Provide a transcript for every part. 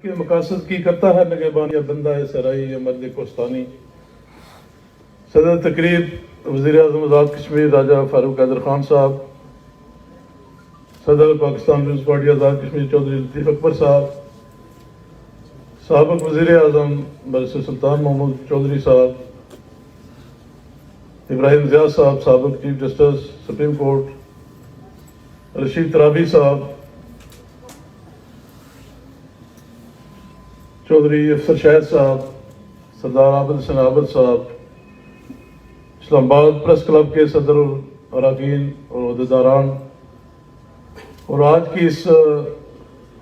کے مقاصد کی کرتا ہے نگہبان یا بندہ ہے سرائی یا مرد کوستانی۔ صدر تقریب وزیر اعظم آزاد کشمیر راجہ فاروق حیدر خان صاحب، صدر پاکستان پیپلز پارٹی آزاد کشمیر چودھری لطیف اکبر صاحب، سابق وزیر اعظم برسر سلطان محمود چودھری صاحب، ابراہیم ضیاء صاحب سابق chief justice supreme court, Rashid Turabi صاحب، چودھری افسر شاہد صاحب، سردار عابد حسین عابد صاحب، اسلام آباد پریس کلب کے صدر اراکین اور عہدیداران، اور آج کی اس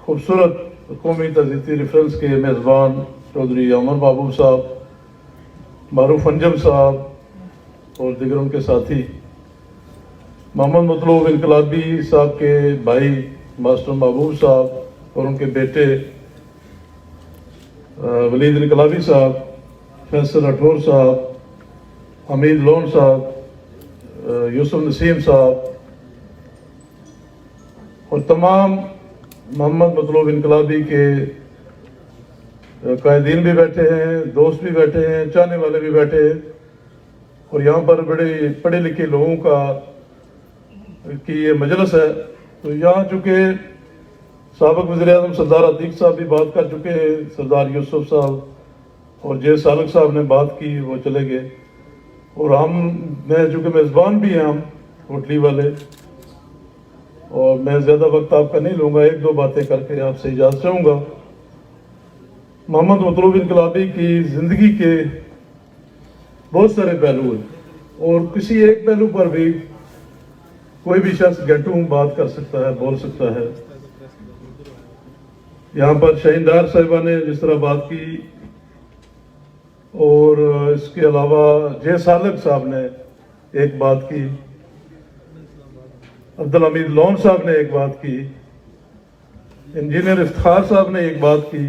خوبصورت قومی تعزیتی ریفرنس کے میزبان چودھری عمر محبوب صاحب، معروف انجم صاحب اور دیگر ان کے ساتھی، محمد مطلوب انقلابی صاحب کے بھائی ماسٹر محبوب صاحب اور ان کے بیٹے ولید انقلابی صاحب، فیصل راٹھور صاحب، حمید لون صاحب، یوسف نسیم صاحب اور تمام محمد مطلوب انقلابی کے قائدین بھی بیٹھے ہیں، دوست بھی بیٹھے ہیں، چاہنے والے بھی بیٹھے ہیں، اور یہاں پر بڑے پڑھے لکھے لوگوں کی یہ مجلس ہے۔ تو یہاں چونکہ سابق وزیر اعظم سردار عتیق صاحب بھی بات کر چکے ہیں، سردار یوسف صاحب اور جے سالک صاحب نے بات کی، وہ چلے گئے، اور میں چونکہ میزبان بھی ہیں ہم ہوٹلی والے، اور میں زیادہ وقت آپ کا نہیں لوں گا، ایک دو باتیں کر کے آپ سے اجازت چاہوں گا۔ محمد مطلوب انقلابی کی زندگی کے بہت سارے پہلو ہیں، اور کسی ایک پہلو پر بھی کوئی بھی شخص گھنٹوں بات کر سکتا ہے، بول سکتا ہے۔ یہاں پر شاہین ڈار صاحبہ نے جس طرح بات کی، اور اس کے علاوہ جے سالک صاحب نے ایک بات کی، عبدالحمید لون صاحب نے ایک بات کی، انجینئر افتخار صاحب نے ایک بات کی،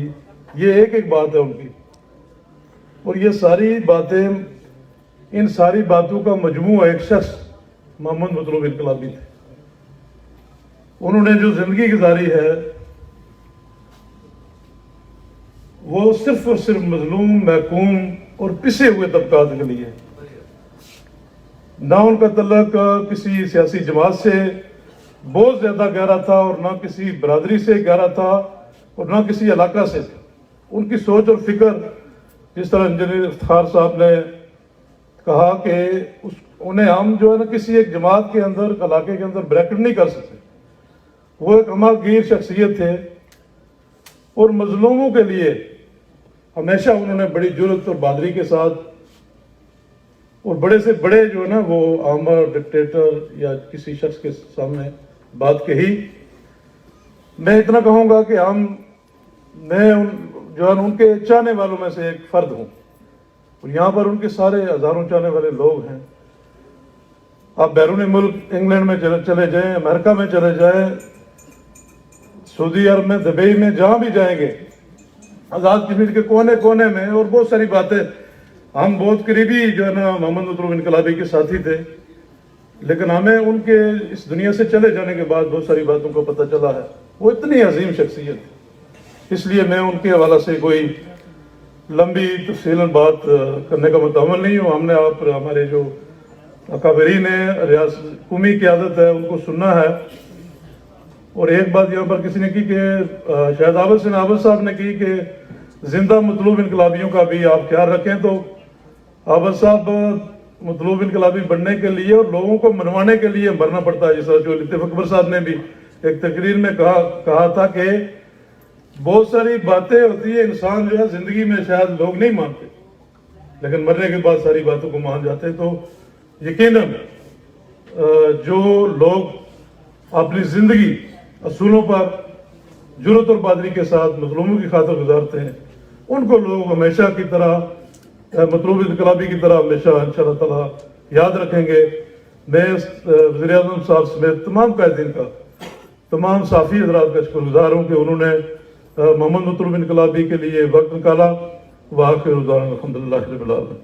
یہ ایک بات ہے ان کی، اور یہ ساری باتیں، ان ساری باتوں کا مجموعہ ایک شخص محمد مطلوب انقلابی تھے۔ انہوں نے جو زندگی گزاری ہے وہ صرف اور صرف مظلوم، محکوم اور پسے ہوئے طبقات کے لیے، نہ ان کا تعلق کسی سیاسی جماعت سے بہت زیادہ گہرا تھا، اور نہ کسی برادری سے گہرا تھا، اور نہ کسی علاقہ سے تھا۔ ان کی سوچ اور فکر، جس طرح انجینئر افتخار صاحب نے کہا کہ انہیں ہم جو ہے نا کسی ایک جماعت کے اندر، علاقے کے اندر بریکٹ نہیں کر سکتے، وہ ایک ہمہ گیر شخصیت تھے، اور مظلوموں کے لیے ہمیشہ انہوں نے بڑی جرأت اور بہادری کے ساتھ، اور بڑے سے بڑے جو ہے نا وہ آمر ڈکٹیٹر یا کسی شخص کے سامنے بات کہی۔ میں اتنا کہوں گا کہ میں جو ہے ان کے چاہنے والوں میں سے ایک فرد ہوں، اور یہاں پر ان کے سارے ہزاروں چاہنے والے لوگ ہیں۔ آپ بیرون ملک انگلینڈ میں چلے جائیں، امریکہ میں چلے جائیں، سعودی عرب میں، دبئی میں، جہاں بھی جائیں گے، آزاد کشمیر کے کونے کونے میں، اور بہت ساری باتیں، ہم بہت قریبی جو ہے نا محمد مطلوب انقلابی کے ساتھی تھے، لیکن ہمیں ان کے اس دنیا سے چلے جانے کے بعد بہت ساری باتوں کو پتہ چلا ہے۔ وہ اتنی عظیم شخصیت ہے، اس لیے میں ان کے حوالے سے کوئی لمبی تفصیلاً بات کرنے کا متعمل نہیں ہوں۔ ہم نے ہمارے جو اکابرین ہیں، ریاست قومی قیادت ہے، ان کو سننا ہے۔ اور ایک بات یہاں پر کسی نے کی کہ شاید عابد حسین عابد صاحب نے کی کہ زندہ مطلوب انقلابیوں کا بھی آپ خیال رکھیں، تو عابد صاحب مطلوب انقلابی بننے کے لیے اور لوگوں کو منوانے کے لیے مرنا پڑتا ہے، جس طرح جو لطیف اکبر صاحب نے بھی ایک تقریر میں کہا تھا کہ بہت ساری باتیں ہوتی ہیں، انسان جو ہے زندگی میں شاید لوگ نہیں مانتے، لیکن مرنے کے بعد ساری باتوں کو مان جاتے ہیں۔ تو یقیناً جو لوگ اپنی زندگی اصولوں پر جرأت اور بہادری کے ساتھ مظلوموں کی خاطر گزارتے ہیں، ان کو لوگ ہمیشہ کی طرح، مطلوب انقلابی کی طرح ہمیشہ انشاءاللہ تعالیٰ یاد رکھیں گے۔ میں وزیر اعظم صاحب سمیت تمام قائدین کا، تمام صحافی حضرات کا شکر گزار ہوں کہ انہوں نے محمد مطلوب انقلابی کے لیے وقت نکالا۔ وآخر دعوانا الحمدللہ رب العالمین۔